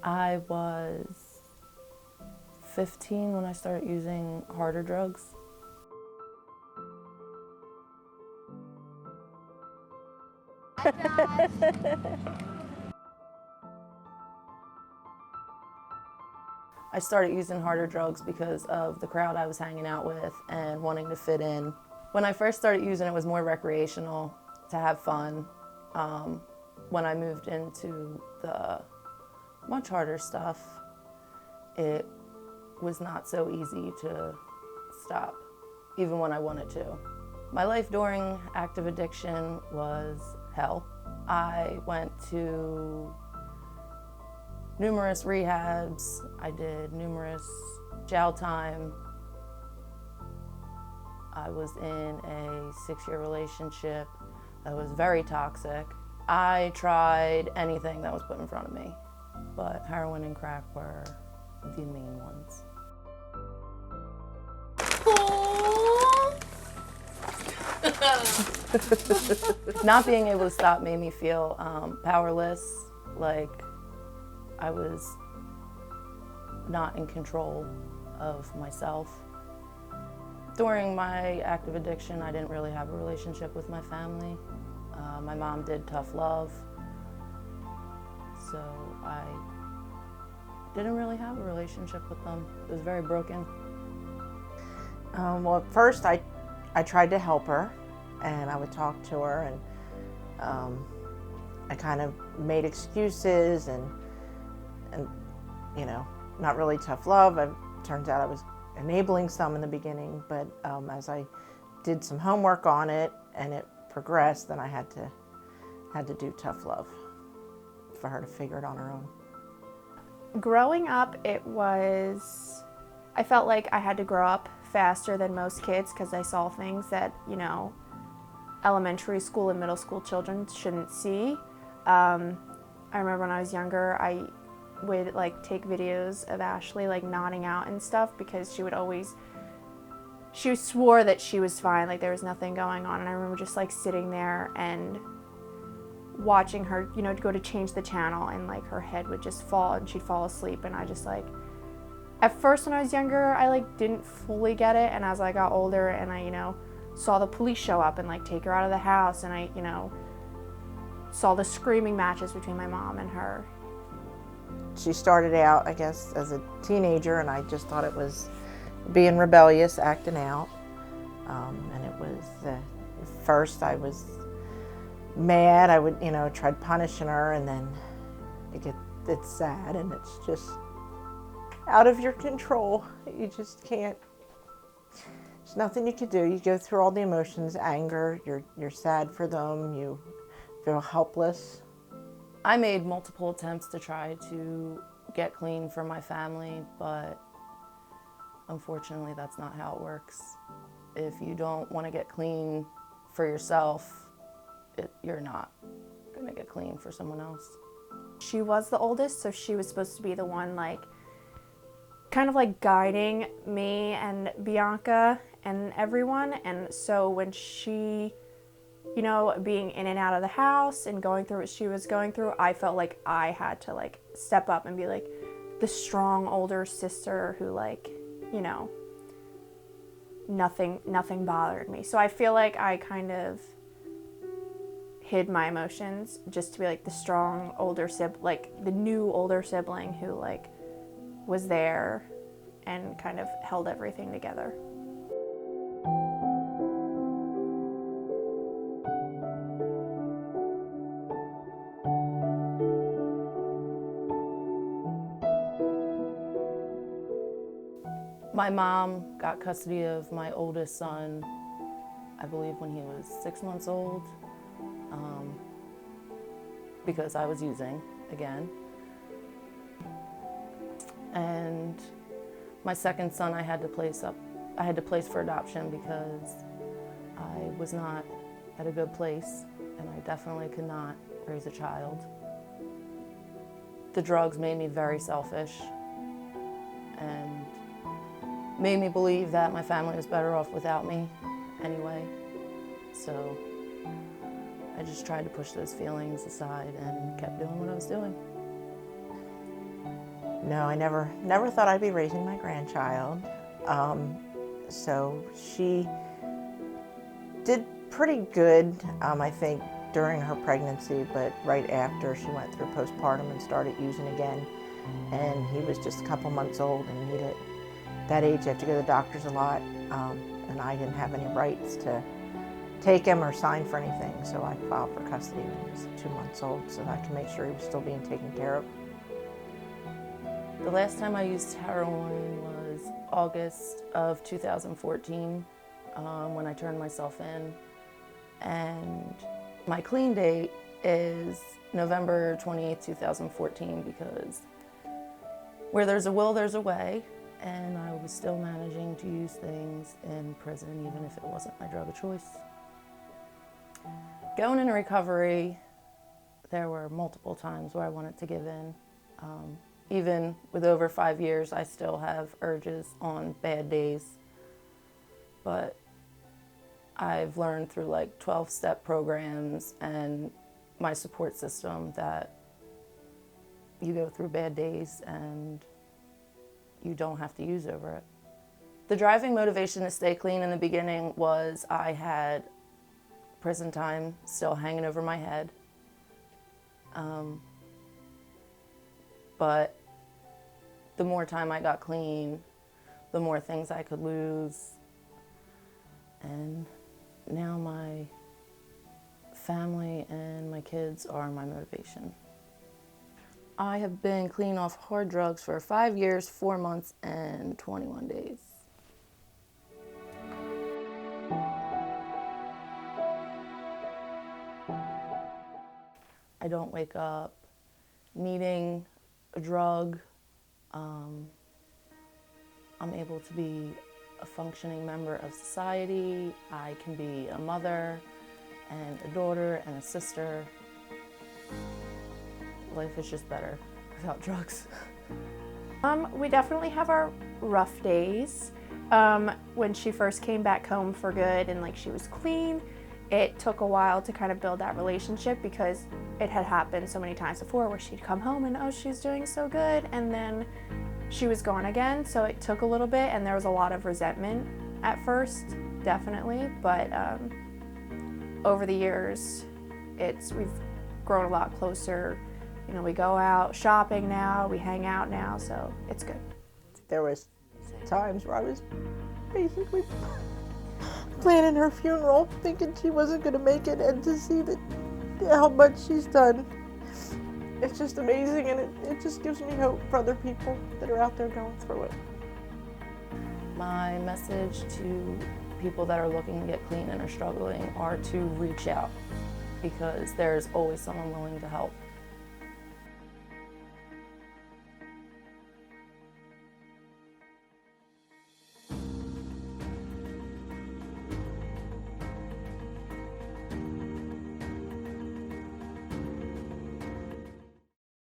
I was 15 when I started using harder drugs. I started using harder drugs because of the crowd I was hanging out with and wanting to fit in. When I first started using it was more recreational, to have fun. When I moved into the much harder stuff, it was not so easy to stop, even when I wanted to. My life during active addiction was hell. I went to numerous rehabs. I did numerous jail time. I was in a 6-year relationship that was very toxic. I tried anything that was put in front of me, but heroin and crack were the main ones. Not being able to stop made me feel powerless, like I was not in control of myself. During my active addiction, I didn't really have a relationship with my family. My mom did tough love, so I didn't really have a relationship with them. It was very broken. Well, at first I tried to help her, and I would talk to her, and I kind of made excuses and not really tough love. It turns out I was enabling some in the beginning, but as I did some homework on it and it progressed, then I had to do tough love for her to figure it on her own. Growing up, I felt like I had to grow up faster than most kids because I saw things that, elementary school and middle school children shouldn't see. I remember when I was younger, I would take videos of Ashley nodding out and stuff because she swore that she was fine, like there was nothing going on. And I remember just sitting there and watching her, go to change the channel, and her head would just fall and she'd fall asleep. And I just at first when I was younger, I didn't fully get it. And as I got older and I, saw the police show up and take her out of the house, and I, saw the screaming matches between my mom and her. She started out, I guess, as a teenager, and I just thought it was being rebellious, acting out. And it was, first I was mad. I would, tried punishing her, and then it's sad, and it's just out of your control. You just can't, there's nothing you can do. You go through all the emotions, anger, you're sad for them, you feel helpless. I made multiple attempts to try to get clean for my family, but unfortunately that's not how it works. If you don't want to get clean for yourself, you're not going to get clean for someone else. She was the oldest, so she was supposed to be the one kind of guiding me and Bianca and everyone. And so when she, being in and out of the house and going through what she was going through, I felt like I had to step up and be the strong older sister who nothing bothered me. So I feel like I kind of hid my emotions just to be the strong older sibling, the new older sibling who was there and kind of held everything together. My mom got custody of my oldest son, I believe when he was 6 months old, because I was using again. And my second son I had to place for adoption because I was not at a good place and I definitely could not raise a child. The drugs made me very selfish and made me believe that my family was better off without me anyway. So I just tried to push those feelings aside and kept doing what I was doing. No, I never thought I'd be raising my grandchild. So she did pretty good, I think, during her pregnancy, but right after she went through postpartum and started using again. And he was just a couple months old and needed, that age you have to go to the doctors a lot, and I didn't have any rights to take him or sign for anything, so I filed for custody when he was 2 months old so that I could make sure he was still being taken care of. The last time I used heroin was August of 2014, when I turned myself in. And my clean date is November 28, 2014, because where there's a will, there's a way. And I was still managing to use things in prison, even if it wasn't my drug of choice. Going into recovery, there were multiple times where I wanted to give in. Even with over 5 years, I still have urges on bad days. But I've learned through like 12-step programs and my support system that you go through bad days and you don't have to use over it. The driving motivation to stay clean in the beginning was I had prison time still hanging over my head. But the more time I got clean, the more things I could lose. And now my family and my kids are my motivation. I have been clean off hard drugs for 5 years, 4 months, and 21 days. I don't wake up needing a drug. I'm able to be a functioning member of society. I can be a mother and a daughter and a sister. Life is just better without drugs. We definitely have our rough days. When she first came back home for good and like she was clean, it took a while to kind of build that relationship because it had happened so many times before where she'd come home and oh, she's doing so good, and then she was gone again. So it took a little bit and there was a lot of resentment at first, definitely, but over the years, we've grown a lot closer. You know, we go out shopping now, we hang out now, so it's good. There was times where I was basically planning her funeral, thinking she wasn't going to make it, and to see how much she's done, it's just amazing, and it just gives me hope for other people that are out there going through it. My message to people that are looking to get clean and are struggling are to reach out, because there's always someone willing to help.